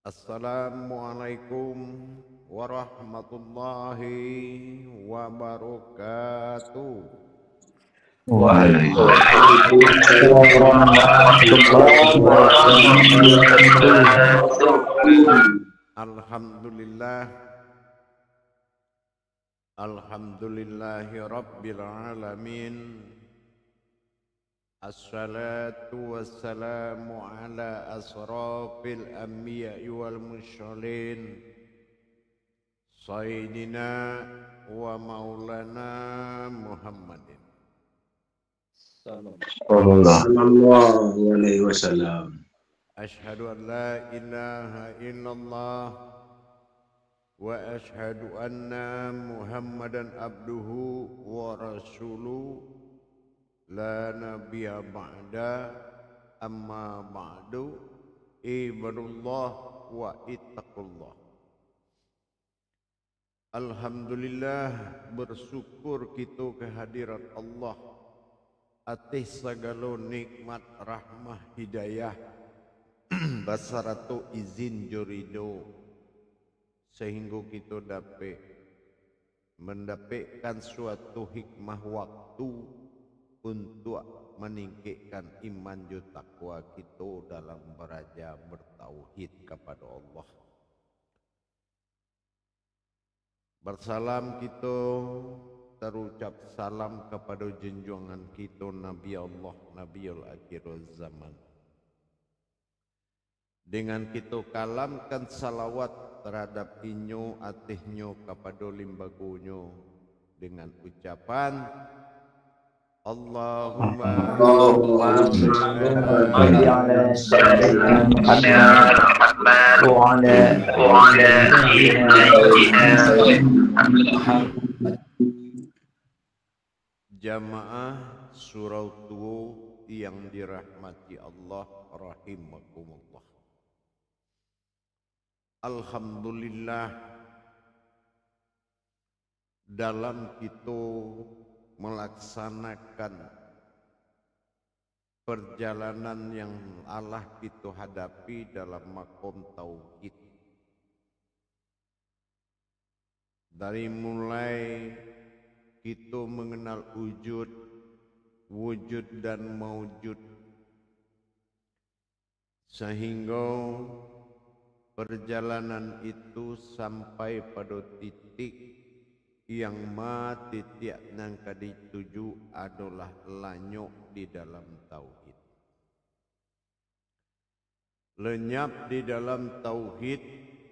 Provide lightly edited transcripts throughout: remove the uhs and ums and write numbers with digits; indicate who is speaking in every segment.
Speaker 1: Assalamualaikum warahmatullahi wabarakatuh.
Speaker 2: Waalaikumsalam warahmatullahi wabarakatuh.
Speaker 1: Alhamdulillah, alhamdulillahi rabbil alamin. Assalatu wassalamu ala asrafil anbiya'i wal mursalin Sayyidina wa maulana Muhammadin.
Speaker 2: Sallallahu alaihi wasallam.
Speaker 1: Ashhadu an la ilaha illallah wa ashhadu anna Muhammadan abduhu wa rasuluh. La nabiyya ba'da, amma ba'du, ibadullah wa ittaqullah. Alhamdulillah, bersyukur kita kehadirat Allah atas segala nikmat rahmah hidayah basaratu izin jurido sehingga kita dapat mendapatkan suatu hikmah waktu untuk meningkatkan iman dan takwa kita dalam beraja bertauhid kepada Allah. Bersalam kita terucap salam kepada junjungan kita Nabi Allah, Nabiul Akhir Zaman. Dengan kita kalamkan salawat terhadap inyo atihnya kepada limbagunyo dengan ucapan Allahumma
Speaker 2: Salli ala sayyidina Muhammad wa ala
Speaker 1: Jamaah surau tua yang dirahmati Allah rahimakumullah. Alhamdulillah, dalam kita melaksanakan perjalanan yang Allah kita hadapi dalam makom tauhid. Dari mulai kita mengenal wujud dan maujud, sehingga perjalanan itu sampai pada titik yang titik yang dituju adalah lanyok di dalam tauhid. Lenyap di dalam tauhid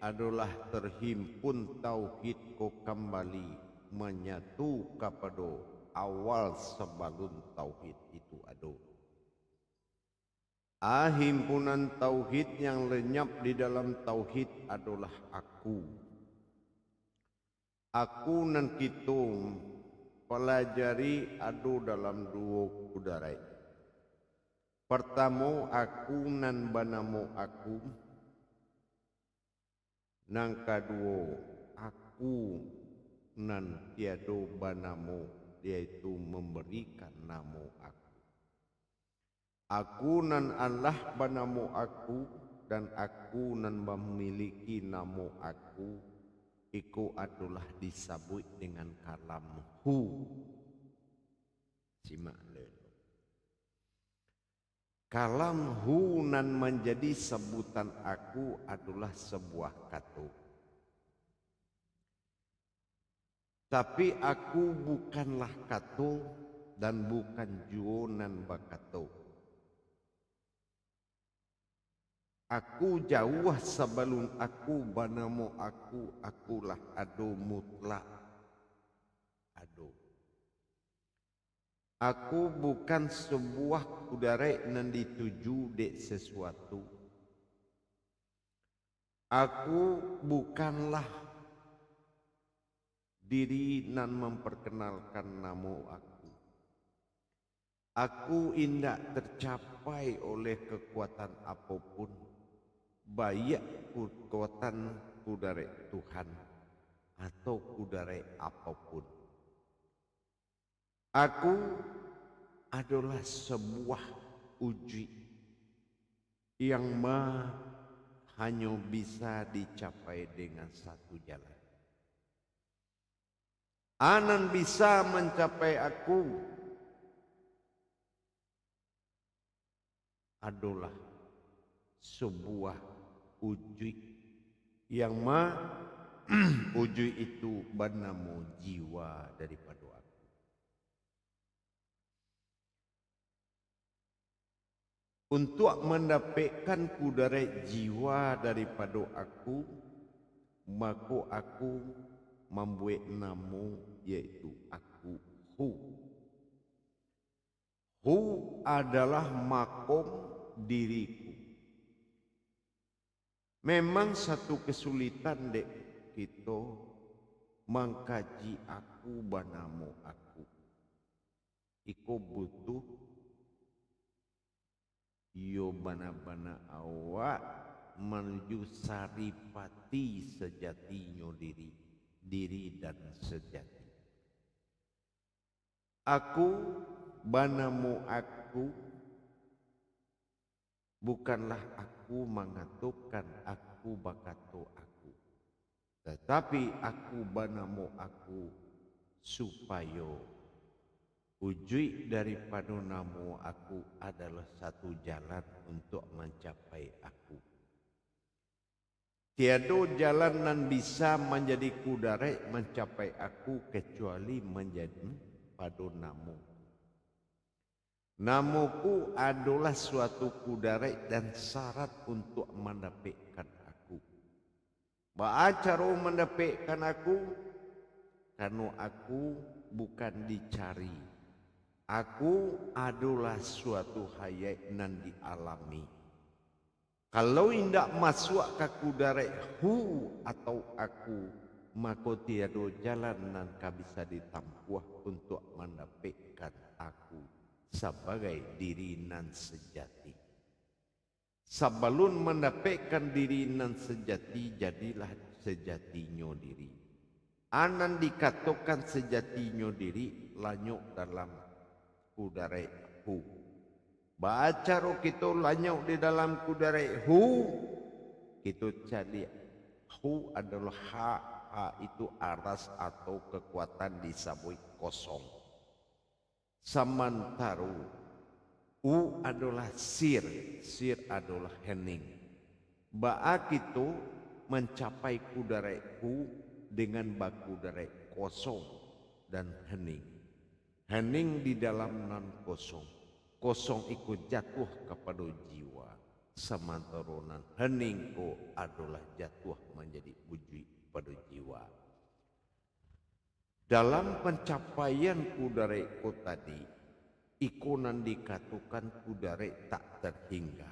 Speaker 1: adalah terhimpun tauhid ko kembali menyatu kepada awal sebelum tauhid itu ada. Himpunan tauhid yang lenyap di dalam tauhid adalah aku. Aku nan kita pelajari adu dalam dua kudarai. Pertama, aku nan banamu aku. Nang kedua, aku nan tiada banamu, yaitu memberikan namo aku. Aku nan Allah banamu aku, dan aku nan memiliki namo aku. Iku adalah disebut dengan kalamhu. Simak dulu. Kalamhu nan menjadi sebutan aku adalah sebuah kata. Tapi aku bukanlah kata dan bukan juonan bakato. Aku jauh sebelum aku banamu aku, akulah ado mutlak. Ado. Aku bukan sebuah kudarai nan dituju dek sesuatu. Aku bukanlah diri nan memperkenalkan namo aku. Aku indak tercapai oleh kekuatan apapun. Baik kekuatan kudarai Tuhan atau kudarai apapun. Aku adalah sebuah uji yang hanya bisa dicapai dengan satu jalan. Anan bisa mencapai aku adalah sebuah uji yang uji itu bernama jiwa daripada aku. Untuk mendapatkan kudara jiwa daripada aku, maka aku membuat nama yaitu aku Hu. Hu adalah makom diriku. Memang satu kesulitan dek kita mengkaji aku bernama aku. Iko butuh yo bana-bana awak menuju saripati sejatinya diri dan sejati. Aku banamu aku bukanlah aku mengatakan aku bakato aku, tetapi aku banamu aku supaya wujud daripada namo aku adalah satu jalan untuk mencapai aku. Tiada jalan yang bisa menjadi kudara mencapai aku kecuali menjadi pada namo. Namoku adalah suatu kudara dan syarat untuk mendapatkan aku. Cara mendapatkan aku? Karena aku bukan dicari. Aku adalah suatu hayat yang dialami. Kalau tidak masuk ke kudara Hu atau aku, maka tiada jalan yang bisa ditempuh untuk mendapatkan aku sebagai diri nan sejati. Sebelum mendapatkan diri nan sejati, jadilah sejatinya diri. Anan dikatakan sejatinya diri lanyuk dalam kudara Hu. Baca kita lanyuk di dalam kudara Hu, kita cari Hu adalah ha itu aras atau kekuatan disebut kosong. Sementara U adalah sir adalah hening. Baak itu mencapai kudara Hu dengan bakudara kosong dan hening. Hening di dalam nan kosong. Kosong ikut jatuh kepada jiwa. Sementara nan hening ko adalah jatuh menjadi wujud pada jiwa. Dalam pencapaian kudara ko tadi, ikonan dikatakan kudara tak terhingga.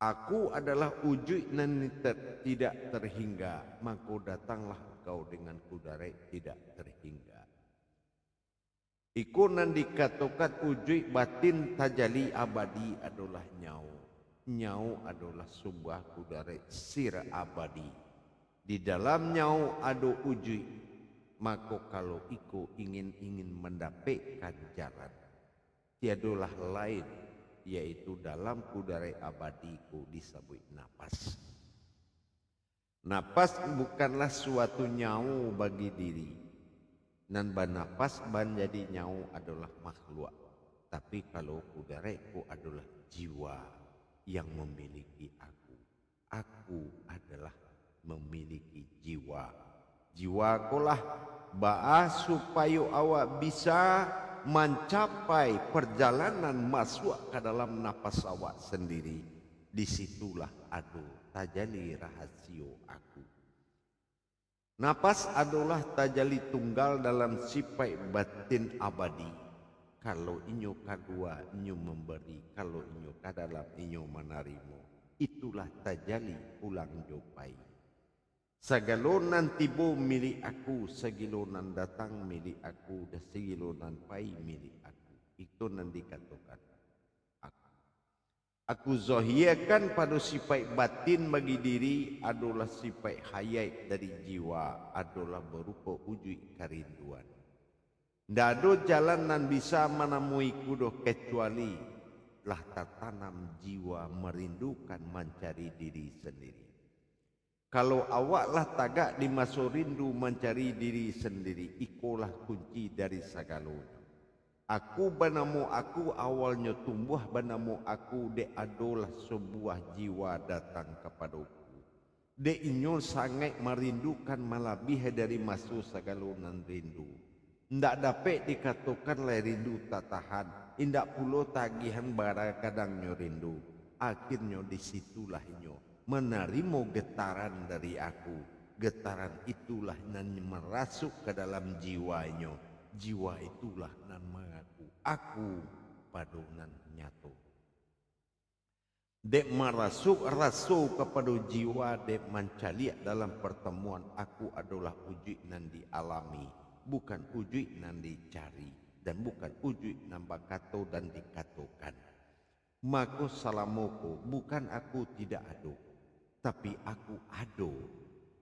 Speaker 1: Aku adalah wujud nan tidak terhingga, maka datanglah kau dengan kudara tidak terhingga. Ikonan dikatakan wujud batin tajali abadi adalah nyau. Nyau adalah sebuah kudara sir abadi. Di dalam nyau ada wujud. Maka kalau iku ingin mendapatkan jalan, tiadalah lain yaitu dalam kudara abadiku disebut napas. Napas bukanlah suatu nyau bagi diri. Dan banapas menjadi nyau adalah makhluk. Tapi kalau kudaraku adalah jiwa yang memiliki aku. Aku adalah memiliki jiwa. Jiwakulah ba'a supaya awak bisa mencapai perjalanan masuk ke dalam napas awak sendiri. Disitulah ada tajali rahasio aku. Napas adalah tajali tunggal dalam sifat batin abadi. Kalau inyo kadua inyo memberi, kalau inyo kadalam inyo menerima. Itulah tajali ulang jopai. Segalonan tibo milik aku, segilonan datang milik aku, dan segilonan pai milik aku. Itu yang dikatakan aku. Aku zahirkan pada sifat batin bagi diri adalah sifat hayat dari jiwa, adalah berupa wujud kerinduan. Tidak ada jalan yang bisa menemui kudo kecuali lah tertanam jiwa merindukan mencari diri sendiri. Kalau awaklah tagak di maso rindu mencari diri sendiri, ikulah kunci dari segalanya. Aku banamu aku awalnya tumbuh banamu aku, dek adalah sebuah jiwa datang kepadaku. Dek inyo sangat merindukan malabih dari masuk segalonan rindu. Ndak dapat dikatakan lah rindu tak tahan, indak pulo tagihan bara kadangnya rindu. Akhirnya disitulah inyo menerima getaran dari aku. Getaran itulah nan merasuk ke dalam jiwanya. Jiwa itulah nan mengaku aku padunan nyatu. Dek merasuk rasu kepada jiwa, dek mencaliak dalam pertemuan aku adalah uji nan dialami, bukan uji nan dicari, dan bukan uji nan bakato dan dikatakan. Maka salamuku bukan aku tidak ado, tapi aku ado,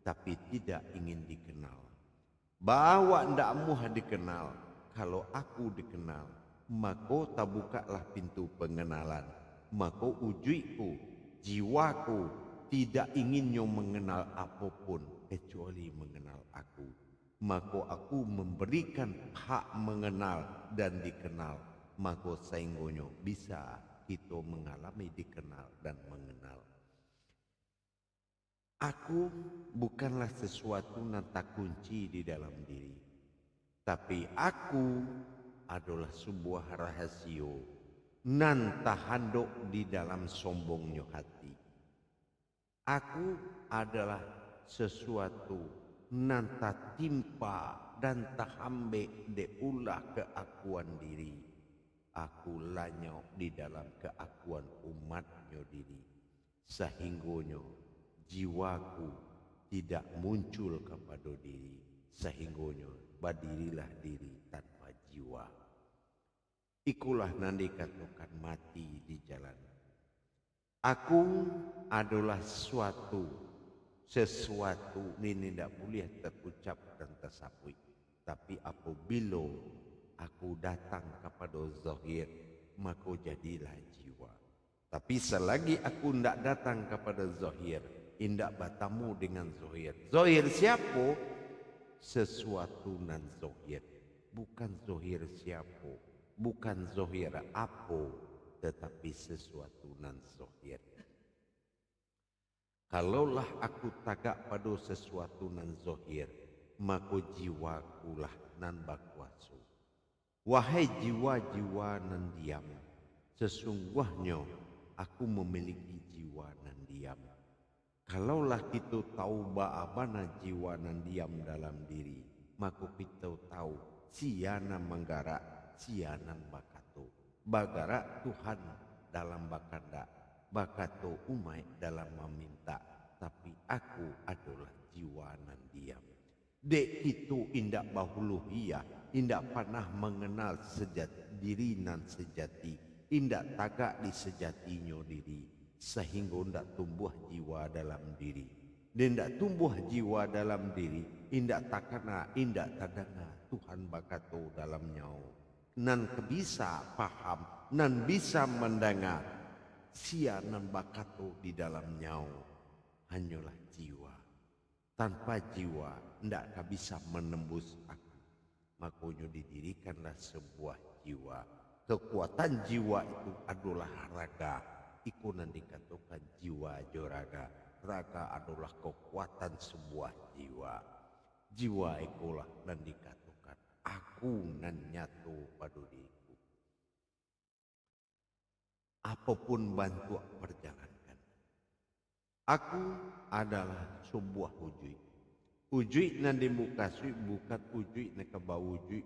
Speaker 1: tapi tidak ingin dikenal. Bahwa ndak muh dikenal, kalau aku dikenal, maka tabukalah pintu pengenalan. Maka ujiku, jiwaku tidak inginnya mengenal apapun kecuali mengenal aku. Maka aku memberikan hak mengenal dan dikenal. Maka sehingga bisa kita mengalami dikenal dan mengenal. Aku bukanlah sesuatu yang tak kunci di dalam diri, tapi aku adalah sebuah rahasia nan tahanduk di dalam sombongnya hati. Aku adalah sesuatu nan tak timpa dan tak ambek deulah keakuan diri. Aku lanyok di dalam keakuan umatnya diri, sehingganya jiwaku tidak muncul kepada diri, sehingganya berdirilah diri tanpa jiwa. Ikulah nan dikatakan mati di jalan. Aku adalah sesuatu ini tidak boleh terucap dan tersapui. Tapi apabila aku datang kepada zahir, maka jadilah jiwa. Tapi selagi aku tidak datang kepada zahir, indak bertemu dengan zahir. Zahir siapa? Sesuatu nan zahir. Bukan zahir siapa, bukan zahir apa, tetapi sesuatu nan zahir. Kalaulah aku tagak pada sesuatu nan zahir, maka jiwakulah nan berkuasa. Wahai jiwa-jiwa nan diam, sesungguhnya aku memiliki jiwa nan diam. Kalaulah kita tahu bagaimana jiwa nan diam dalam diri, maka kita tahu siana menggarak, siana bakato. Bagarak Tuhan dalam bakanda, bakato umai dalam meminta. Tapi aku adalah jiwa nan diam. Dek itu indak bahuluhiyah, indak pernah mengenal sejati diri nan sejati, indak tagak di sejatinya diri, sehingga indak tumbuh jiwa dalam diri. Dan indak tumbuh jiwa dalam diri, indak takana, indak tadanga Tuhan bakato dalam nyawa. Nan bisa paham, nan bisa mendengar, sia nan bakato di dalam nyawa, hanyalah jiwa. Tanpa jiwa, tidak bisa menembus aku. Makanya didirikanlah sebuah jiwa. Kekuatan jiwa itu adalah raga. Iku nan dikatakan jiwa joraga. Raga adalah kekuatan sebuah jiwa. Jiwa ikulah nan dikatakan aku nan nyatu pada diriku. Apapun bantu perjalankan. Aku adalah sebuah uji. Uji nan dimukasui bukan uji nak keba uji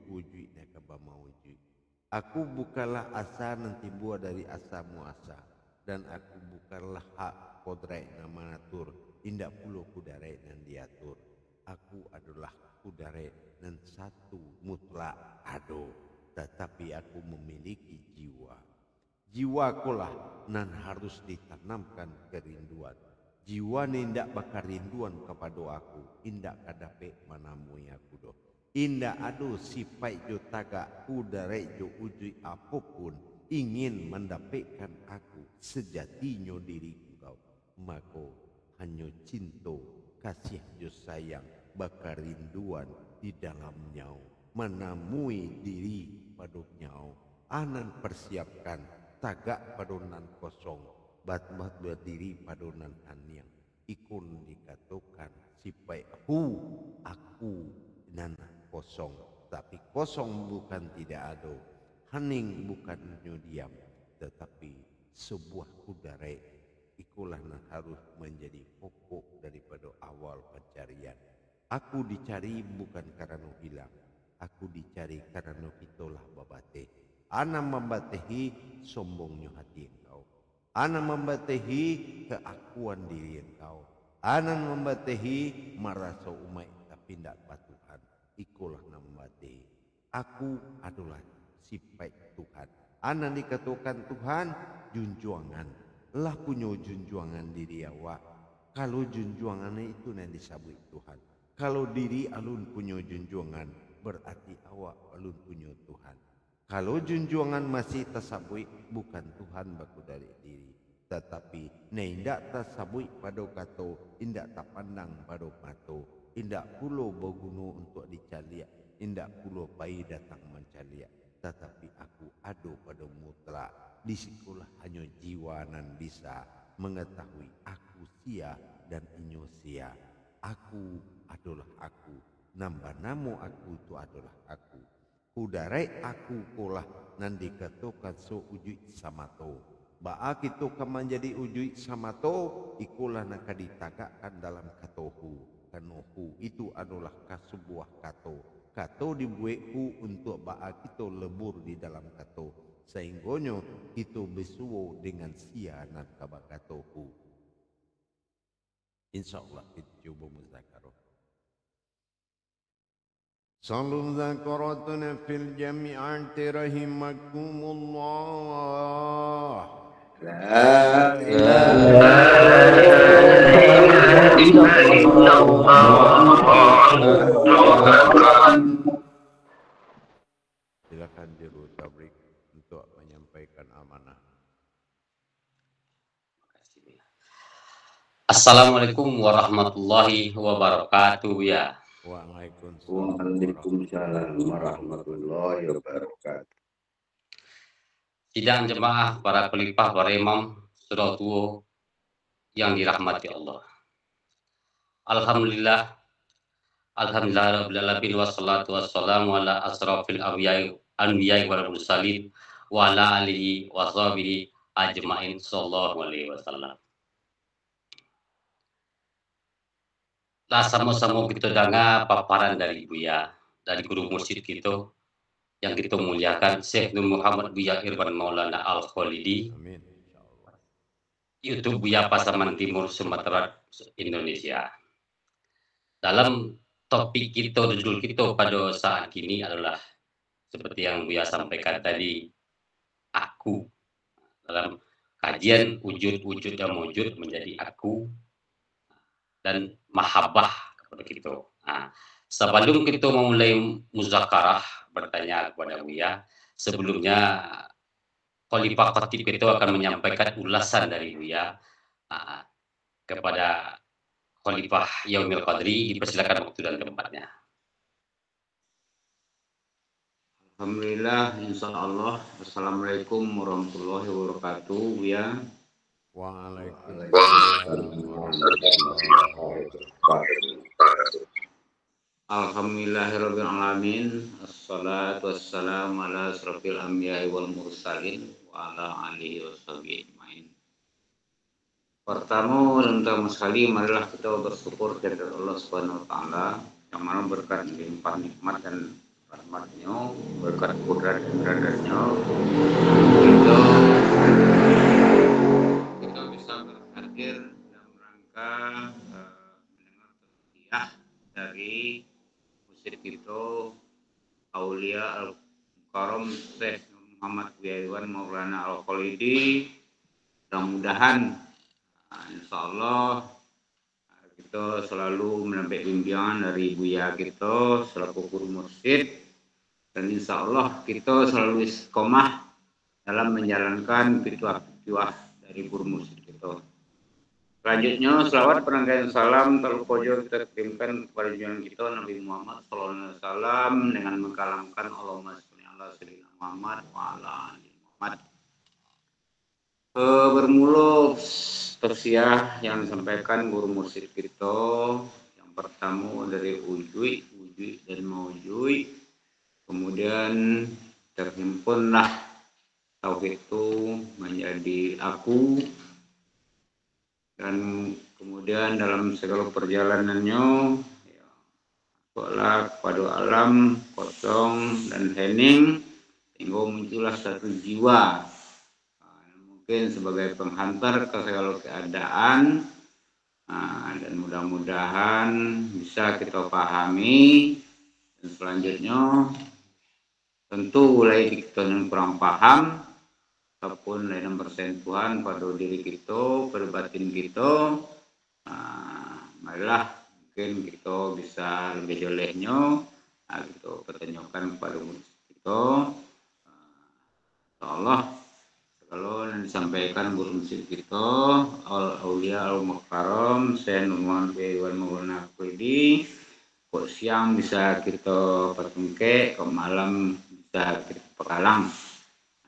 Speaker 1: nak keba mau uji. Aku bukanlah asa nan timbul dari asa muasa, dan aku bukanlah hak kodrai nama natur. Indak puluh kudare nan diatur. Aku adalah kudare nan satu mutlak ado, tetapi aku memiliki jiwa. Jiwakulah nan harus ditanamkan kerinduan. Jiwa ni indak bakar rinduan kepada aku, indak kadape manamui aku doh. Indak ado sipai jo taga udare jo uji apapun, ingin mendapatkan aku sejatinya diri engkau, maka hanya cinta, kasih sayang, bakarinduan di dalamnya, menamui diri pada nyau, anan persiapkan tagak padonan kosong, bat-bat berdiri padonan hanyang, ikun dikatakan sipai aku nan kosong, tapi kosong bukan tidak ada, hening bukan diam, tetapi sebuah kudare, ikulah yang harus menjadi pokok daripada awal pencarian. Aku dicari bukan karena hilang, aku dicari karena itulah babate. Ana membatehi sombongnya hati engkau, ana membatehi keakuan diri engkau, ana membatehi merasa umai tapi tidak patuhan. Ikulah membatehi aku adalah sifat Tuhan. Ana dikatakan Tuhan junjuangan, lah punya junjuangan diri awak. Kalau junjuangannya itu yang disebut Tuhan. Kalau diri alun punya junjuangan, berarti awak alun punya Tuhan. Kalau junjuangan masih tersabui, bukan Tuhan baku dari diri, tetapi indak tersabui pada kato, indak tak pandang pada kato, indak pulo berguna untuk dicaliak, indak pulo pai datang mencaliak, tetapi aku ado pada mutlak. Di situlah hanya jiwa nan bisa mengetahui aku sia dan inyo sia. Aku adalah aku, nambah namo aku itu adalah aku. Kudarai aku kolah nan dikatakan so ujui samato. Baak itu menjadi ujui samato, ikulah nak ditagakkan dalam katohu. Kanohu itu adalah sebuah kato. Kato dibuatku untuk baak itu lebur di dalam kato. Sehinggonya itu besuwo dengan sia nan kabakatohu. InsyaAllah kita coba muzakarah. Sallu zakaratuna fil jami'ati rahimakumullah.
Speaker 2: La ilaha illallah.
Speaker 1: Silakan Dirut Tabrik untuk menyampaikan amanah.
Speaker 3: Assalamualaikum warahmatullahi wabarakatuh ya.
Speaker 2: Waalaikumsalam warahmatullahi wabarakatuh.
Speaker 3: Sidang jemaah, para khalifah, para imam, saudara tua yang dirahmati Allah. Alhamdulillah, alhamdulillah rabbil alamin, wassalatu wassalamu ala asrafil anbiya'i wal mursalin wa ala alihi wa sahbihi ajmain sallallahu alaihi wasallam. Lah sama-sama kita dengar paparan dari Buya, dari guru mursyid kita yang kita muliakan, Syekh Nur Muhammad Buya Irwan Maulana Al-Khalidi.
Speaker 1: Amin.
Speaker 3: YouTube Buya Pasaman Timur Sumatera Indonesia. Dalam topik kita, judul kita pada saat ini adalah seperti yang Buya sampaikan tadi, aku. Dalam kajian wujud-wujud yang wujud menjadi aku dan mahabbah kepada kita. Nah, sebelum kita memulai muzakarah, bertanya kepada Buya, sebelumnya Khalifah Khatib itu akan menyampaikan ulasan dari Buya kepada Khalifah Yaumil Qadri. Dipersilakan waktu dan tempatnya.
Speaker 2: Alhamdulillah, insyaallah. Assalamualaikum warahmatullahi wabarakatuh. Buya. Alhamdulillahirabbil alamin. Assalatu wassalamu ala asrofil anbiya'i wal mursalin wa ala alihi washabihi ajmain. Pertama dan utama sekali, marilah kita bersyukur kepada Allah Subhanahu wa taala yang mana berkat limpah nikmat dan rahmatnya, berkat kudrat dan iradatnya, kita bisa berhadir dalam rangka mendengar tausiah dari musyrik kita Aulia Al-Karam Syekh Muhammad Buya Irwan Maulana Al-Khalidi. Mudah-mudahan insyaallah kita selalu mendapat bimbingan dari Buya kita selaku guru mursyid, dan insyaallah kita selalu istiqomah dalam menjalankan pituah-pituah dari guru mursyid kita. Selanjutnya, selawat penanggalan salam terpojo kita kirimkan kepada junjungan kita Nabi Muhammad SAW dengan mengkalamkan Allahumma sholli ala sayyidina Muhammad wa ala ali Muhammad. Bermula tausiah yang disampaikan guru mursyid kita yang pertama dari Ujui dan Maujui, kemudian terhimpunlah tauhid itu menjadi aku, dan kemudian dalam segala perjalanannya ya, pada alam kosong dan hening hingga muncullah satu jiwa mungkin sebagai penghantar ke segala keadaan. Dan mudah-mudahan bisa kita pahami, dan selanjutnya tentu lagi kita yang kurang paham ataupun lain bersentuhan pada diri kita, pada batin kita, marilah mungkin kita bisa lebih jolehnya, kita pertanyakan kepada kita. Allah kalau yang disampaikan guru mursyid kita al aulia al mukarram Syekh Nurman Wan Maulana Aqidi, kok siang bisa kita pertengke, kok malam bisa kita pekalang.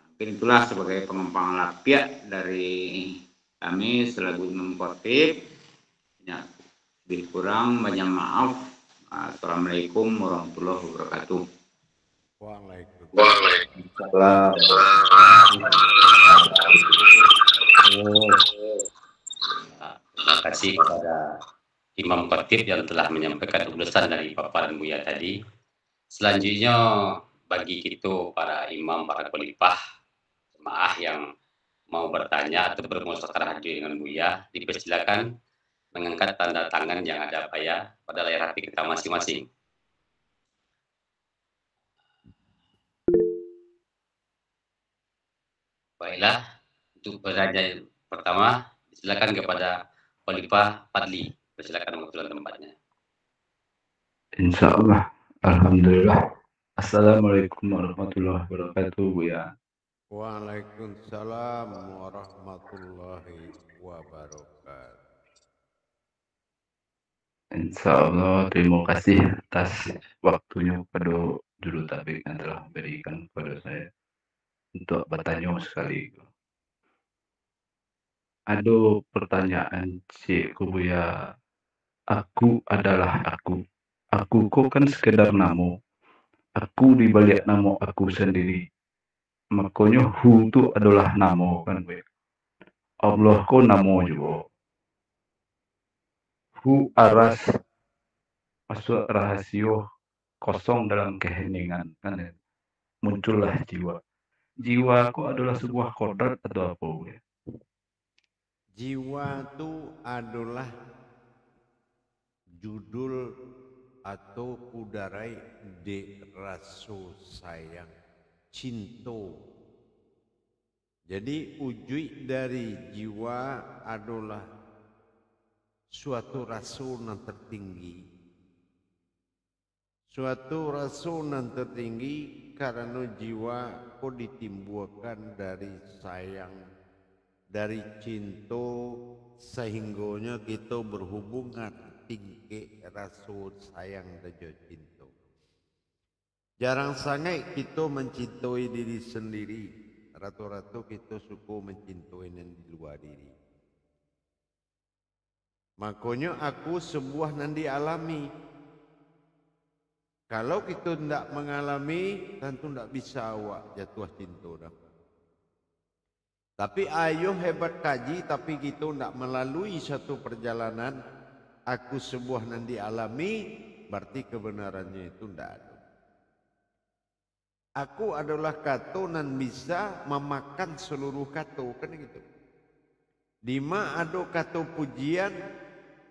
Speaker 2: Mungkin itulah sebagai pengempang lapiak dari kami selaku Imam Khatib. Ya, lebih kurang banyak maaf. Assalamualaikum warahmatullahi wabarakatuh.
Speaker 1: Waalaikumsalam.
Speaker 3: Terima kasih kepada Imam Khatib yang telah menyampaikan ulasan dari paparan Buya tadi. Selanjutnya bagi kita para imam, para khalifah, jemaah yang mau bertanya atau bermusyawarah dengan Buya, dipersilakan mengangkat tanda tangan yang ada pada layar HP kita masing-masing. Baiklah, untuk pertanyaan pertama, silakan kepada Khalifah Fadli. Persilakan mengutul tempatnya.
Speaker 4: Insyaallah. Alhamdulillah. Assalamualaikum warahmatullahi wabarakatuh, Buya.
Speaker 1: Waalaikumsalam warahmatullahi wabarakatuh.
Speaker 4: Insyaallah, terima kasih atas waktunya kepada Juru Tabik yang telah berikan kepada saya untuk bertanya sekali. Ada pertanyaan Cik Buya. Aku adalah aku. Aku kok kan sekedar nama. Aku di balik nama aku sendiri. Makanya hu itu adalah nama kan, Buya. Allah kok nama juga. Hu aras masuk rahasia kosong dalam keheningan kan, muncullah jiwa. Jiwa kok adalah sebuah kodrat atau apa, Buya?
Speaker 1: Jiwa itu adalah judul atau kudarai de rasa sayang cinta. Jadi wujud dari jiwa adalah suatu rasa yang tertinggi. Suatu rasa yang tertinggi karena jiwa kok ditimbulkan dari sayang, dari cinta, sehingga kita berhubungan tinggi rasa sayang dan cinta. Jarang sangat kita mencintai diri sendiri. Rata-rata kita suka mencintai yang di luar diri. Makanya aku sebuah yang dialami. Kalau kita tidak mengalami, tentu tidak bisa awak jatuh cinta dah. Tapi ayo hebat kaji, tapi kita tidak melalui satu perjalanan. Aku sebuah yang dialami, berarti kebenarannya itu tidak ada. Aku adalah kata yang bisa memakan seluruh kata, kan gitu. Dima ada kata pujian,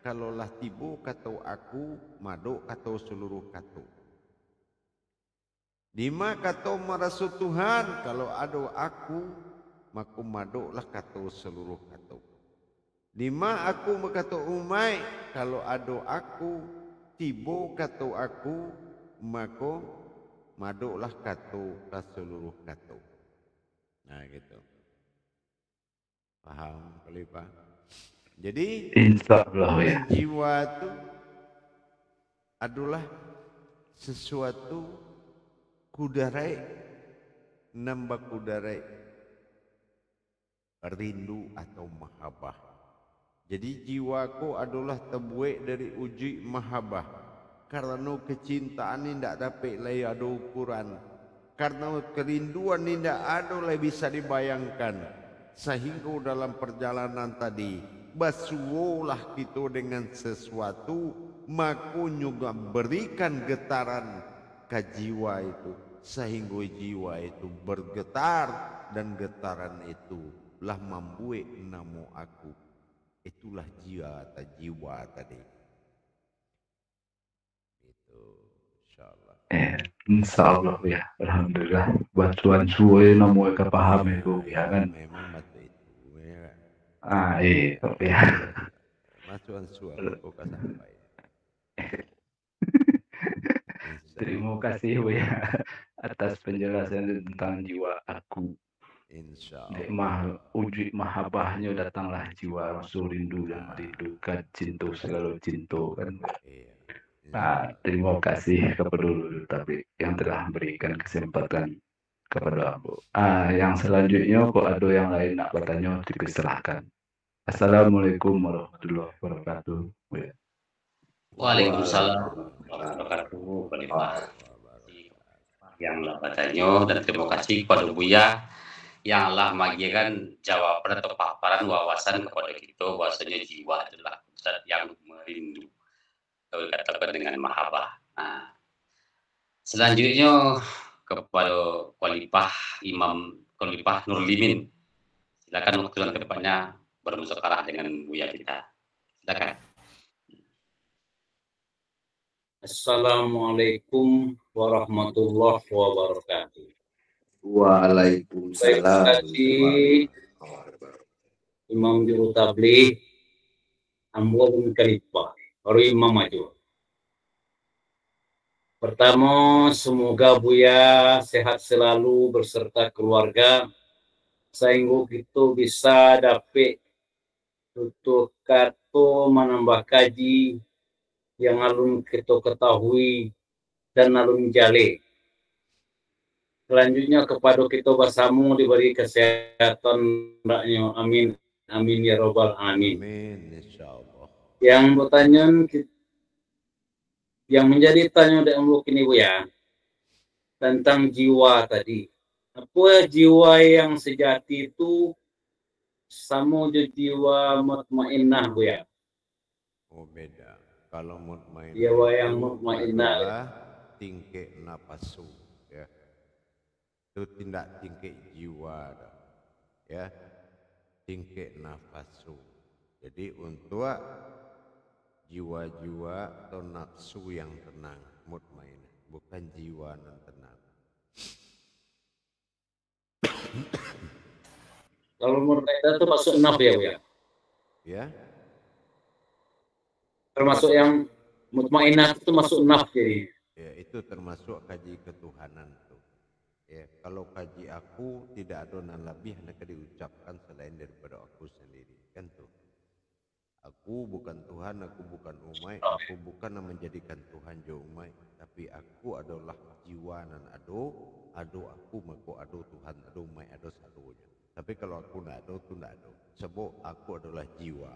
Speaker 1: kalaulah tiba kata aku, madu kata seluruh kata. Dima kata merasa Tuhan, kalau ada aku, maka maduklah kata seluruh kata. Dima aku berkata umai, kalau ada aku, tiba kata aku, maka maduklah kata seluruh kata. Nah gitu. Paham Khalifah? Jadi
Speaker 4: Insya Allah ya.
Speaker 1: jiwa itu adalah sesuatu kudarai nambah kudarai rindu atau mahabbah. Jadi jiwaku adalah terbuat dari uji mahabbah. Karena kecintaan ini tidak dapat lagi ada ukuran. Karena kerinduan ini tidak ada lagi bisa dibayangkan. Sehingga dalam perjalanan tadi basuwolah kita dengan sesuatu, maka juga berikan getaran ke jiwa itu, sehingga jiwa itu bergetar, dan getaran itu lah membuat namo aku. Itulah jiwa atau jiwa tadi. Itu insyaallah.
Speaker 4: Insya Allah ya. Alhamdulillah. Bantuan suwe namu eka paham itu ya kan.
Speaker 1: Memang batu itu ya.
Speaker 4: Iya ya.
Speaker 1: Masukan suara kok sampai.
Speaker 4: Terima kasih Bu ya atas penjelasan tentang jiwa aku.
Speaker 1: Insyaallah.
Speaker 4: Uji mahabbahnya datanglah jiwa Rasul rindu dan merindukan cinta selalu cinta kan.
Speaker 1: Iya.
Speaker 4: Nah, terima kasih kepada dulu tapi yang telah memberikan kesempatan kepada aku. Yang selanjutnya kok ada yang lain nak bertanya dipersilahkan. Assalamualaikum warahmatullahi wabarakatuh.
Speaker 3: Waalaikumsalam warahmatullahi wabarakatuh. Yang lah bertanya dan terima kasih kepada Buya yang lah magikan jawaban atau paparan wawasan kepada kita bahwasanya jiwa adalah zat yang merindu. Kalau dikatakan dengan mahabbah. Nah, selanjutnya kepada Imam Khalifah Nurlimin. Silakan waktu yang kedepannya bermusyawarah dengan Buya kita. Silakan.
Speaker 5: Assalamualaikum warahmatullahi wabarakatuh.
Speaker 6: Waalaikumsalam.
Speaker 5: Terima kasih Imam Juru Tabligh Ambo bin Khalifah baru Imam maju. Pertama, semoga Buya sehat selalu berserta keluarga sehingga kita bisa dapat tutur kata menambah kaji yang alun kita ketahui dan alun jale. Selanjutnya kepada kita bersama diberi kesehatan hendaknya. Amin. Amin ya robbal alamin.
Speaker 1: Amin insyaallah.
Speaker 5: Yang bertanya, yang menjadi tanya dari Allah ini Bu ya, tentang jiwa tadi. Apa jiwa yang sejati itu sama jiwa mutmainnah Bu ya?
Speaker 1: Oh beda. Kalau mutmainnah
Speaker 5: Jiwa yang mutmainnah
Speaker 1: tingkek napasu ya. Itu tindak tingkek jiwa ya. Tingkek napasu. Jadi untuk jiwa-jiwa atau nafsu yang tenang, mutmainnah, bukan jiwa yang tenang.
Speaker 5: Kalau mutmainnah itu masuk naf ya Bu ya?
Speaker 1: Ya.
Speaker 5: Termasuk yang mutmainnah itu masuk naf jadi.
Speaker 1: Ya, itu termasuk kaji ketuhanan tuh. Ya, kalau kaji aku tidak ada nan lebih yang diucapkan selain daripada aku sendiri, kan tuh. Aku bukan Tuhan, aku bukan Umay, aku bukan yang menjadikan Tuhan jo Umay, tapi aku adalah jiwa nan ado aku mako ado Tuhan ado Umay ado sadonya. Tapi kalau aku tidak ado tu tidak ado. Sebab aku adalah jiwa.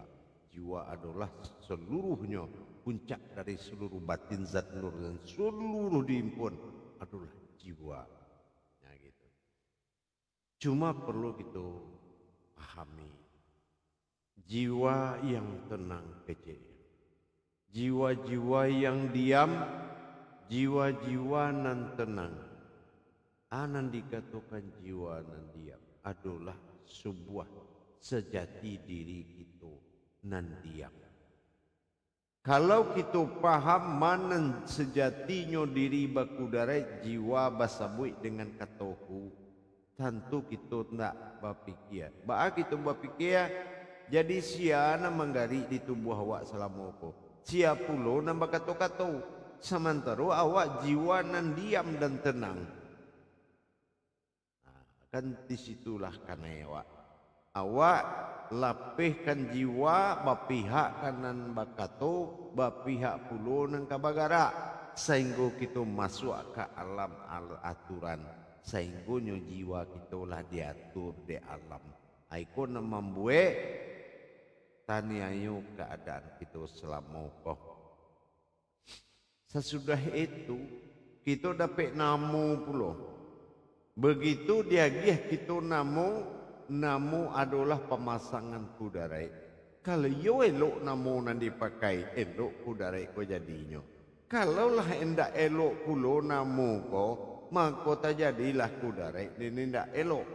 Speaker 1: Jiwa adalah seluruhnya, puncak dari seluruh batin zat nur dan seluruh diimpun adalah jiwa. Nah gitu. Cuma perlu kita pahami jiwa yang tenang kecil, jiwa-jiwa yang diam, jiwa-jiwa nan tenang. Anan dikatakan jiwa nan diam adalah sebuah sejati diri kita nan diam. Kalau kita paham mana sejatinya diri bakudarai jiwa basabui dengan kataku, tentu kita tidak berpikir. Bah kita berpikir jadi siana menggari di tubuh awak selama aku. Sia pulo nambah kata-kata. Sementara awak jiwa nan diam dan tenang. Nah, kan disitulah karena awak lapihkan jiwa bapihak kanan bakato bapihak pulo nang kabagara sehingga kita masuk ke alam aturan sehingga jiwa kita lah diatur di alam aiko na membuat taniayu keadaan kita selama kok sesudah itu kita dapat namu pulo begitu dia gih kita namu adalah pemasangan kudarai. Kalau yo elok namu nan dipakai elok kudarai ko jadinya. Kalau lah endak elok pulo namu ko maka tak jadilah kudarai ini ndak elok.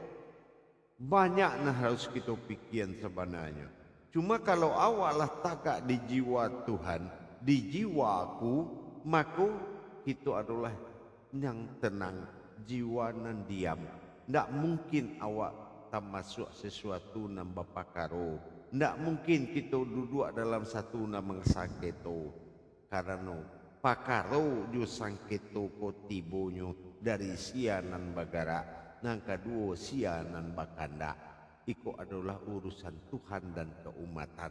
Speaker 1: Banyak nah harus kita pikiran sebenarnya. Cuma kalau awak lah tagak di jiwa Tuhan, di jiwaku, maka kita adalah yang tenang, jiwa nan diam. Ndak mungkin awak masuk sesuatu nang bapakaro. Ndak mungkin kita duduk dalam satu namang sangketo. Karena pakaro ju sangketo ko tibonyo dari sianan bagara. Nang kedua sianan bakanda. Iko adalah urusan Tuhan dan keumatan.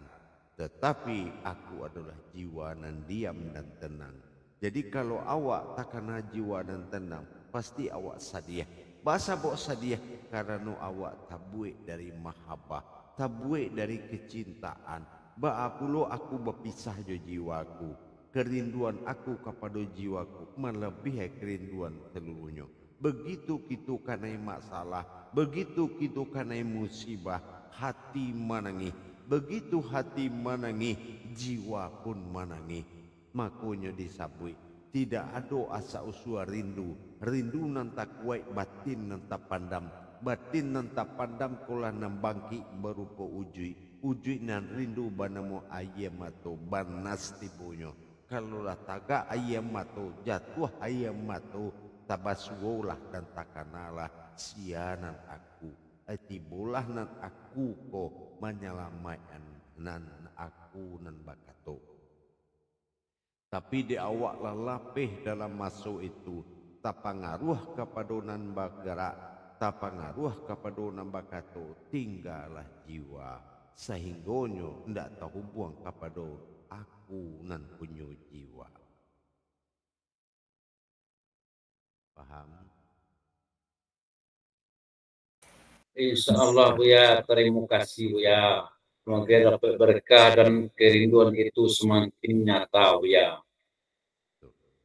Speaker 1: Tetapi aku adalah jiwa nan diam dan tenang. Jadi kalau awak tak kena jiwa dan tenang, pasti awak sadiah. Bahasa bok sadiah karena awak tabuik dari mahabbah, tabuik dari kecintaan. Baapulo aku berpisah jo jiwaku. Kerinduan aku kepada jiwaku melebihi kerinduan seluruhnya. Begitu kita kanai masalah, begitu kita kanai musibah, hati menangis. Begitu hati menangis, jiwa pun menangis. Makanya disabui. Tidak ada asa usua rindu. Rindu nan tak kuat, batin nan tak pandam. Batin nan tak pandam kolah nan bangkit berupa ujui. Ujui nan rindu banamu ayam atau banas tibunyo. Kalau lah tagak ayam atau jatuh ayam atau tabasuolah dan takanalah sianan aku. Tibulah nan aku ko menyelamatkan nan aku nan bakato. Tapi di awak lah lapih dalam masuk itu. Tak pengaruh kepada nan bagara. Tak pengaruh kepada nan bakato. Tinggallah jiwa. Sehinggonyo ndak tahu buang kepada aku nan punya jiwa. Paham?
Speaker 5: InsyaAllah Buya, terima kasih Buya. Semoga dapat berkah dan kerinduan itu semakin nyata Buya.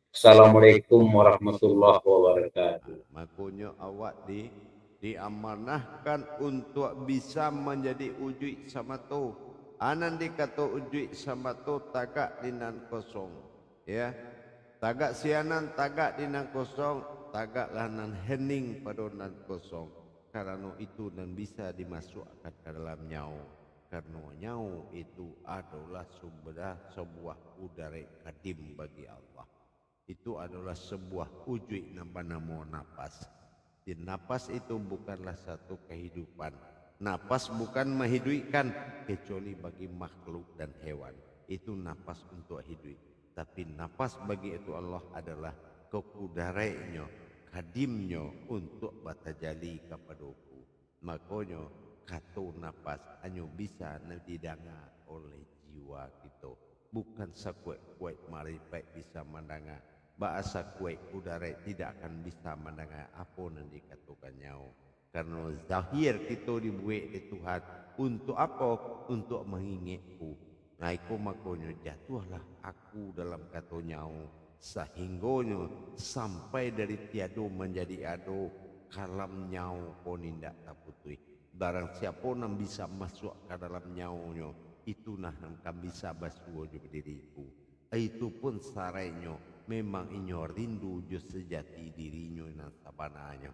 Speaker 5: Assalamualaikum warahmatullahi wabarakatuh.
Speaker 1: Makanya awak diamanahkan untuk bisa menjadi ujui sama tu. Anan dikata ujui sama tu tagak dinan kosong. Ya, tagak sianan tagak dinan kosong, tagak lanan hening pada nan kosong. Karena itu dan bisa dimasukkan ke dalam nyau. Karena nyau itu adalah sebuah udara kadim bagi Allah. Itu adalah sebuah ujui nama nafas. Di nafas itu bukanlah satu kehidupan. Nafas bukan menghidupkan kecuali bagi makhluk dan hewan. Itu nafas untuk hidup. Tapi nafas bagi itu Allah adalah kekudarainya, kadimnya untuk batajali kepadaku. Makanya kata nafas hanya bisa didengar oleh jiwa kita. Bukan sekuat-kuat marifat bisa mendengar. Bahasa kuat udara tidak akan bisa mendengar apa yang dikatakan nyawa. Karena zahir kita dibuat di Tuhan. Untuk apa? Untuk mengingatku. Nah itu makanya jatuhlah aku dalam kata nyawa. Sehingga sampai dari tiada menjadi ado. Kalam nyawa pun tidak terputih. Barang siapa yang bisa masuk ke dalam nyawanya. Itu yang akan bisa basuh diriku. Itu pun sarainya. Memang inyo rindu jo sejati dirinya nan sabananya.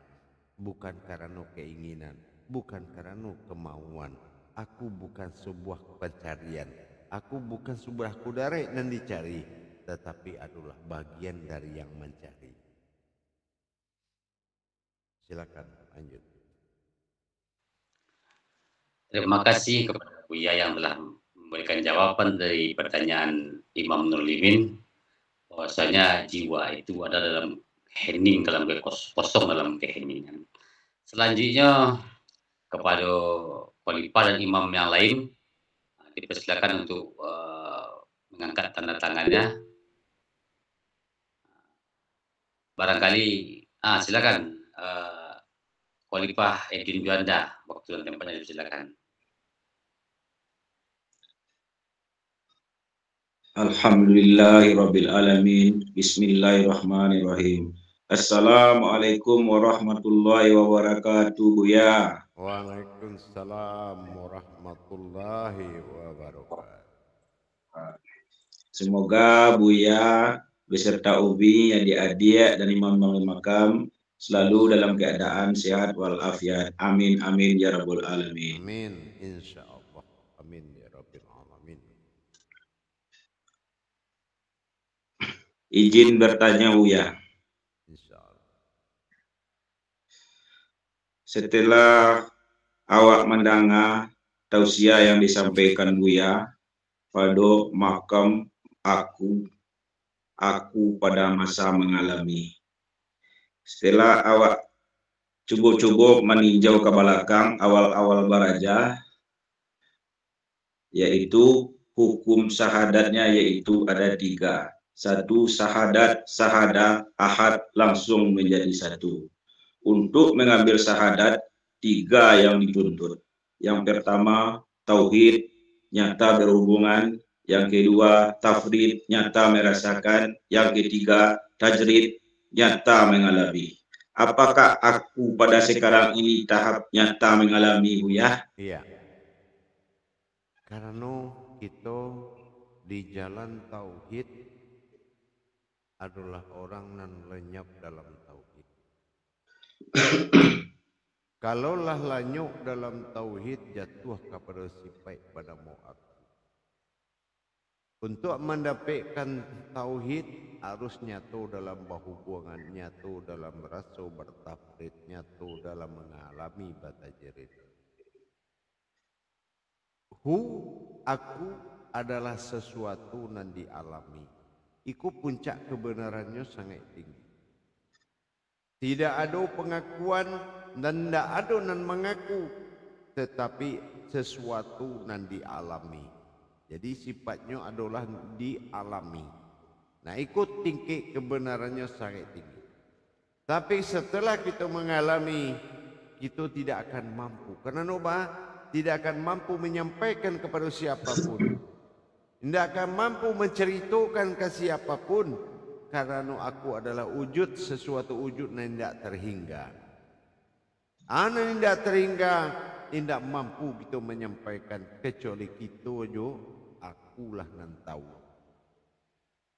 Speaker 1: Bukan karena keinginan, bukan karena kemauan. Aku bukan sebuah pencarian. Aku bukan sebuah kudare nan dicari, tetapi adalah bagian dari yang mencari. Silakan lanjut.
Speaker 3: Terima kasih kepada Buya yang telah memberikan jawaban dari pertanyaan Imam Nurlimin. Bahwasanya jiwa itu ada dalam hening, dalam kosong dalam keheningan. Selanjutnya kepada khalifah dan imam yang lain dipersilakan untuk mengangkat tanda tangannya. Barangkali silakan khalifah Edwin Juanda, waktu dan tempatnya dipersilakan.
Speaker 5: Alhamdulillahirabbil alamin. Bismillahirrahmanirrahim. Assalamualaikum warahmatullahi wabarakatuh, Buya.
Speaker 1: Waalaikumsalam warahmatullahi wabarakatuh.
Speaker 5: Semoga Buya beserta Ubi, adik-adik dan imam-imam makam selalu dalam keadaan sehat walafiat. Amin amin ya rabbal alamin.
Speaker 1: Amin insyaallah. Amin ya rabbil alamin.
Speaker 5: Izin bertanya, Buya.
Speaker 1: Insyaallah.
Speaker 5: Setelah awak mendengar tausiah yang disampaikan Buya pada makam aku pada masa mengalami. Setelah awak cuba-cuba meninjau ke belakang awal-awal baraja, yaitu hukum syahadatnya yaitu ada 3. 1 syahadat ahad langsung menjadi 1. Untuk mengambil syahadat 3 yang dituntut. Yang pertama tauhid nyata berhubungan, yang kedua tafrid nyata merasakan, yang ketiga tajrid nyata mengalami. Apakah aku pada sekarang ini tahap nyata mengalami, Buya?
Speaker 1: Iya. Karena kita di jalan tauhid adalah orang yang lenyap dalam tauhid. Kalaulah lenyap dalam tauhid, jatuh kepada sifat pada aku. Untuk mendapatkan tauhid harus nyatu dalam berhubungan, nyatu dalam rasa bertafrid, nyatu dalam mengalami batajirid. Aku adalah sesuatu yang dialami. Iku puncak kebenarannya sangat tinggi. Tidak ada pengakuan dan tidak ada yang mengaku, tetapi sesuatu yang dialami. Jadi sifatnya adalah dialami. Nah, ikut tinggi kebenarannya sangat tinggi. Tapi setelah kita mengalami, kita tidak akan mampu. Karena tidak akan mampu menyampaikan kepada siapapun. Tidak akan mampu menceritakan ke siapapun. Karena aku adalah wujud, sesuatu wujud yang tidak terhingga. Anak tidak terhingga, tidak mampu kita menyampaikan. Kecuali kita jo, akulah yang tahu.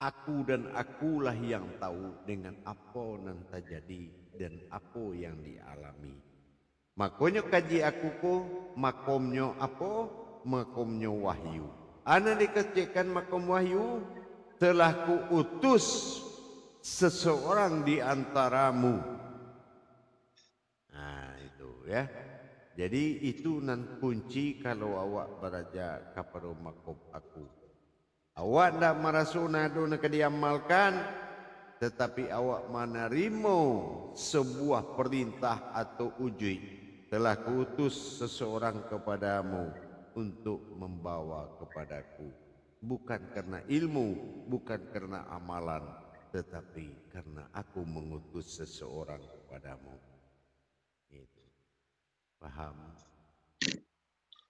Speaker 1: Aku dan akulah yang tahu dengan apa yang terjadi dan apa yang dialami. Makanya kaji aku ko, makomnya apa? Makomnya wahyu. Ana dikecekkan makom wahyu, telah ku utus seseorang di antaramu. Nah itu ya. Jadi itu nan kunci kalau awak beraja kepada makom aku. Awak tidak merasa nado nak diamalkan, tetapi awak menerima sebuah perintah atau uji. Telah kuutus seseorang kepadamu untuk membawa kepadaku. Bukan karena ilmu, bukan karena amalan, tetapi karena aku mengutus seseorang kepadamu. Itu. Paham?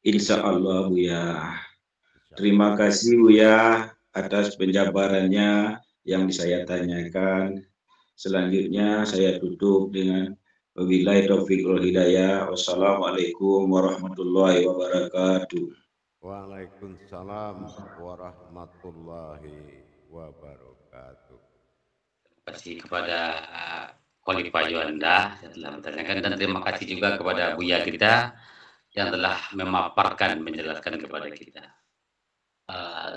Speaker 5: Insya Allah, Buya. Terima kasih, Buya, atas penjabarannya yang saya tanyakan. Selanjutnya saya tutup dengan wabillahi taufiq wal hidayah. Wassalamualaikum warahmatullahi wabarakatuh.
Speaker 1: Waalaikumsalam warahmatullahi wabarakatuh.
Speaker 3: Terima kasih kepada Khalifah Juanda yang telah menanyakan, dan terima kasih juga kepada Buya kita yang telah memaparkan, menjelaskan kepada kita.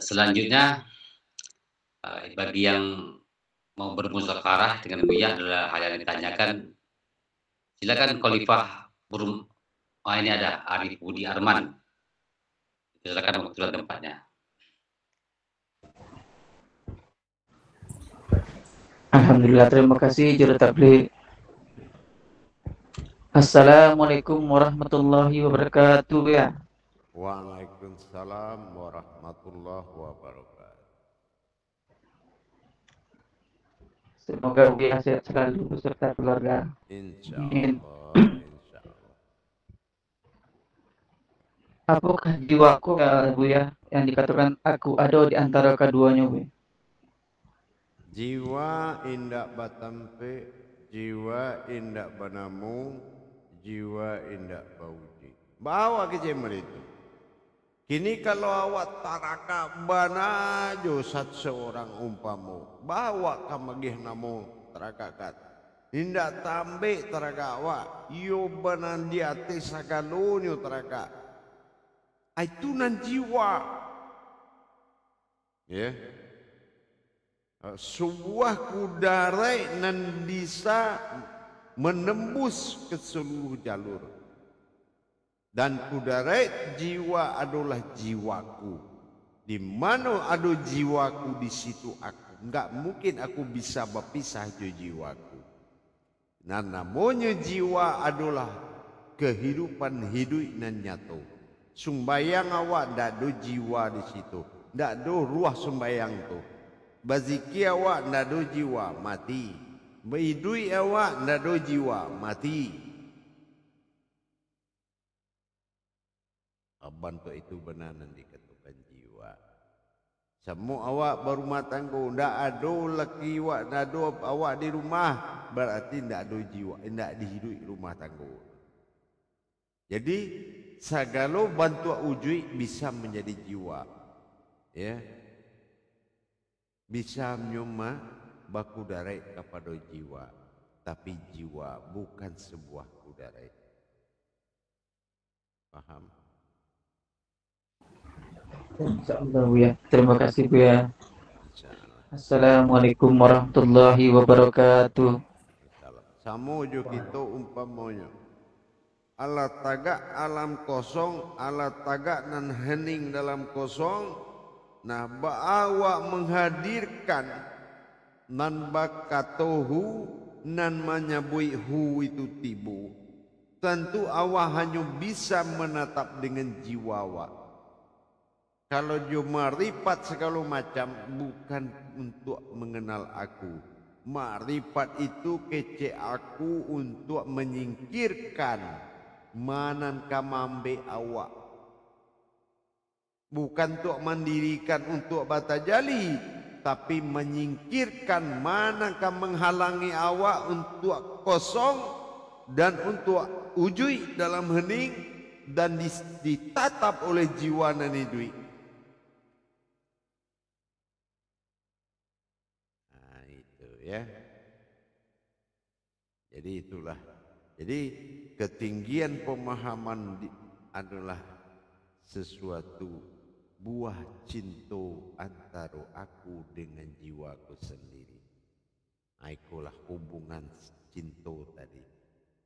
Speaker 3: Selanjutnya bagi yang mau bermusyawarah dengan Buya adalah hal yang ditanyakan. Silakan Khalifah ini ada Arif Budi Arman. Silakan waktu dan tempatnya.
Speaker 6: Alhamdulillah, terima kasih Juru Tabligh. Assalamualaikum warahmatullahi wabarakatuh ya.
Speaker 1: Waalaikumsalam warahmatullahi wabarakatuh.
Speaker 6: Semoga Buya sehat selalu beserta keluarga.
Speaker 1: Insya
Speaker 6: Amin.
Speaker 1: Allah, insya Allah.
Speaker 6: Apakah jiwaku ya Buya yang dikatakan aku ada di antara keduanya Buya?
Speaker 1: Jiwa indak batampe, jiwa indak banamu, jiwa indak bauji. Bawa ke jemer itu. Kini kalau awak taraka banajo sat seorang umpamu, bawa kamagih namu tarakakat. Indak tambe taraka awak, yo banan di atas sagalonyo taraka. Itu nan jiwa. Ya. Sebuah kudarai nan bisa menembus ke seluruh jalur. Dan kudarai jiwa adalah jiwaku. Di mana ada jiwaku di situ aku. Enggak mungkin aku bisa berpisah dari jiwaku. Nah namanya jiwa adalah kehidupan hidup nan nyata. Sumbayang awak ndak ada jiwa di situ. Ndak ada ruah sumbayang tu. Baziki awak ndak ada jiwa mati. Beidui awak ndak ada jiwa mati. Bantu itu benar nan dikatakan jiwa. Semua awak berumah tangga ndak ada laki awak ndak ada awak di rumah berarti ndak ada jiwa, ndak dihidupi rumah tangga. Jadi segala bantu ujui bisa menjadi jiwa. Ya. Bisa menyuma baku darai kepada jiwa, tapi jiwa bukan sebuah kudarai. Paham?
Speaker 6: Insyaallah Buya. Terima kasih Buya. Assalamualaikum warahmatullahi wabarakatuh.
Speaker 1: Samo jo kita umpamanya. Allah tagak alam kosong, Allah tagak nan hening dalam kosong. Nah, ba'awa menghadirkan nan bakatohu nan menyabui hu itu tibu. Tentu awak hanya bisa menatap dengan jiwa awak. Kalau dia marifat segala macam bukan untuk mengenal aku. Marifat itu kece aku untuk menyingkirkan manan kamambe awak. Bukan untuk mendirikan untuk batajali, tapi menyingkirkan manakah menghalangi awak untuk kosong dan untuk ujui dalam hening dan ditatap oleh jiwa nanidui. Nah itu ya. Jadi itulah. Jadi ketinggian pemahaman adalah sesuatu buah cinta antara aku dengan jiwaku sendiri. Itulah hubungan cinta tadi.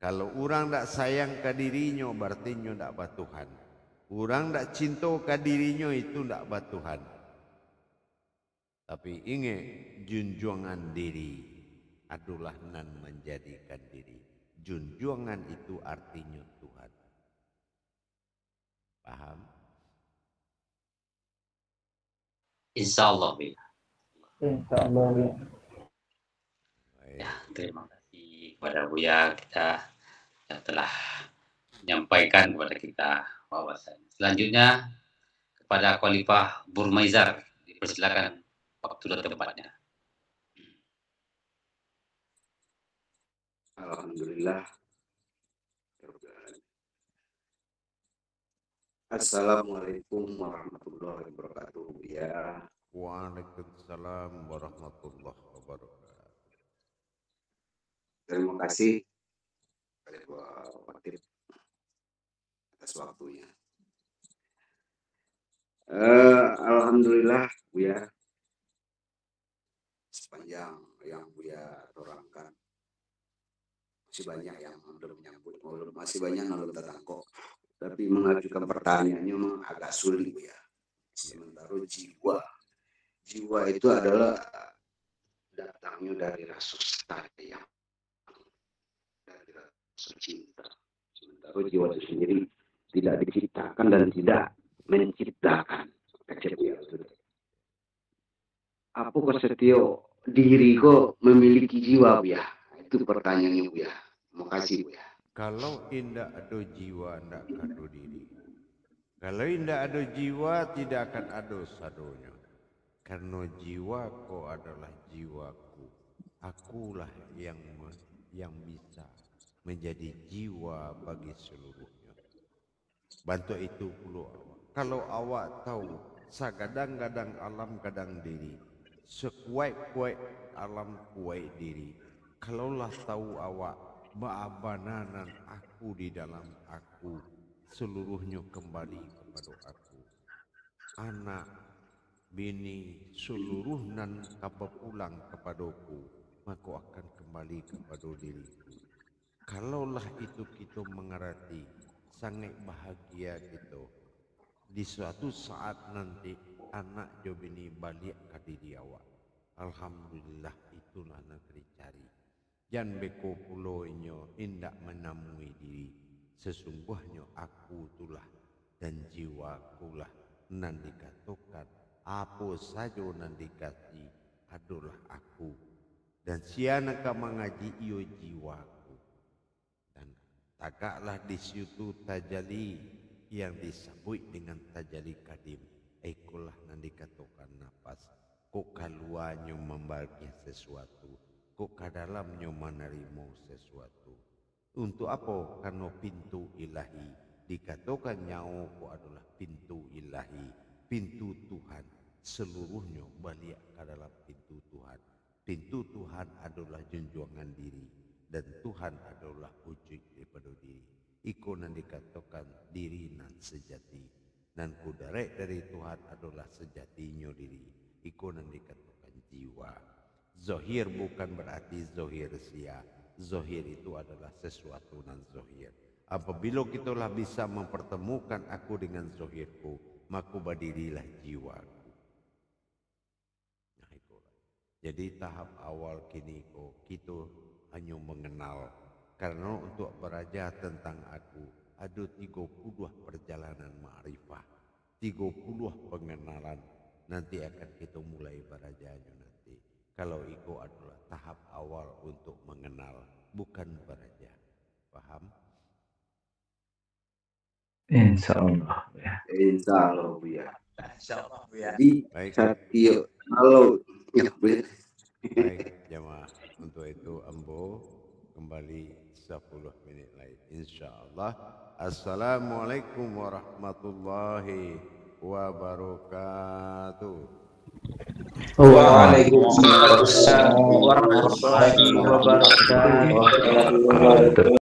Speaker 1: Kalau orang tak sayang ke dirinya berarti nya tak batuhan. Orang tak cinta ke dirinya itu tak batuhan. Tapi ingat junjungan diri adalah nan menjadikan diri. Junjungan itu artinya Tuhan. Paham?
Speaker 3: Insyaallah Buya.
Speaker 6: Insyaallah Buya.
Speaker 3: Ya, terima kasih kepada Buya kita telah menyampaikan kepada kita wawasan. Selanjutnya kepada Khalifah Burmaizar, dipersilakan waktu dan tempatnya.
Speaker 7: Alhamdulillah. Assalamualaikum warahmatullahi wabarakatuh. Ya.
Speaker 1: Waalaikumsalam warahmatullahi wabarakatuh.
Speaker 7: Terima kasih kepada Pak Tip atas waktunya. Alhamdulillah Buya, sepanjang yang Buya terangkan masih banyak yang belum menyambut, masih banyak yang belum tertangkap. Tapi mengajukan pertanyaannya memang agak sulit ya. Sementara jiwa itu adalah datangnya dari rasa sayang, dari rasa cinta. Taruh jiwa itu sendiri tidak diciptakan dan tidak menciptakan. Apa kesetio diri kok memiliki jiwa, Bu ya? Itu pertanyaannya, Bu ya. Terima kasih, Bu ya.
Speaker 1: Kalau indah ada jiwa, ndak ada diri. Kalau indah ada jiwa, tidak akan ada sadonya. Karena jiwaku adalah jiwaku. Akulah yang bisa menjadi jiwa bagi seluruhnya. Bantu itu pula awak. Kalau awak tahu, sagadang-gadang alam gadang diri. Sekuat-kuat alam kuat diri. Kalaulah tahu awak, ba'abananan aku di dalam aku, seluruhnya kembali kepada aku. Anak, bini, seluruh nan kapa pulang kepadaku, maka akan kembali kepada diriku. Kalaulah itu kita mengerti, sangat bahagia kita. Di suatu saat nanti anak jo bini balik ke diri awak. Alhamdulillah itulah negeri cari. Jan beko pulau inyo indak menemui diri. Sesungguhnya aku itulah dan jiwaku lah nan dikatakan apa saja nan dikasih adalah aku. Dan siana ka mengaji iyo jiwaku. Dan tagaklah di situ tajali yang disebut dengan tajali kadim. Ikulah nan dikatakan nafas. Kok keluarnya membagi sesuatu. Kok ke dalamnya menerima sesuatu. Untuk apa? Karena pintu ilahi. Dikatakan nyawaku adalah pintu ilahi. Pintu Tuhan. Seluruhnya balik ke dalam pintu Tuhan. Pintu Tuhan adalah junjungan diri. Dan Tuhan adalah wujud daripada diri. Iku nan dikatakan diri nan sejati. Dan kudarek dari Tuhan adalah sejatinya diri. Iku nan dikatakan jiwa. Zohir bukan berarti zohir sia. Zohir itu adalah sesuatu nan zohir. Apabila kitalah bisa mempertemukan aku dengan zohirku, maka berdirilah jiwaku. Nah itulah. Jadi tahap awal kini kita hanya mengenal. Karena untuk belajar tentang aku, ada 30 perjalanan ma'rifah. 30 pengenalan. Nanti akan kita mulai belajarnya nanti. Kalau itu adalah tahap awal untuk mengenal, bukan belajar. Paham?
Speaker 4: Insya Allah ya.
Speaker 7: Insya Allah, Bu ya.
Speaker 8: Insyaallah, Bu ya.
Speaker 7: Jadi
Speaker 1: Baik,
Speaker 7: Satyo kalau ya, Bu ya.
Speaker 1: baik jemaah. Untuk itu Ambo kembali 10 menit lagi. Insya Allah. Assalamualaikum warahmatullahi wabarakatuh.
Speaker 6: Waalaikumsalam warahmatullahi wabarakatuh.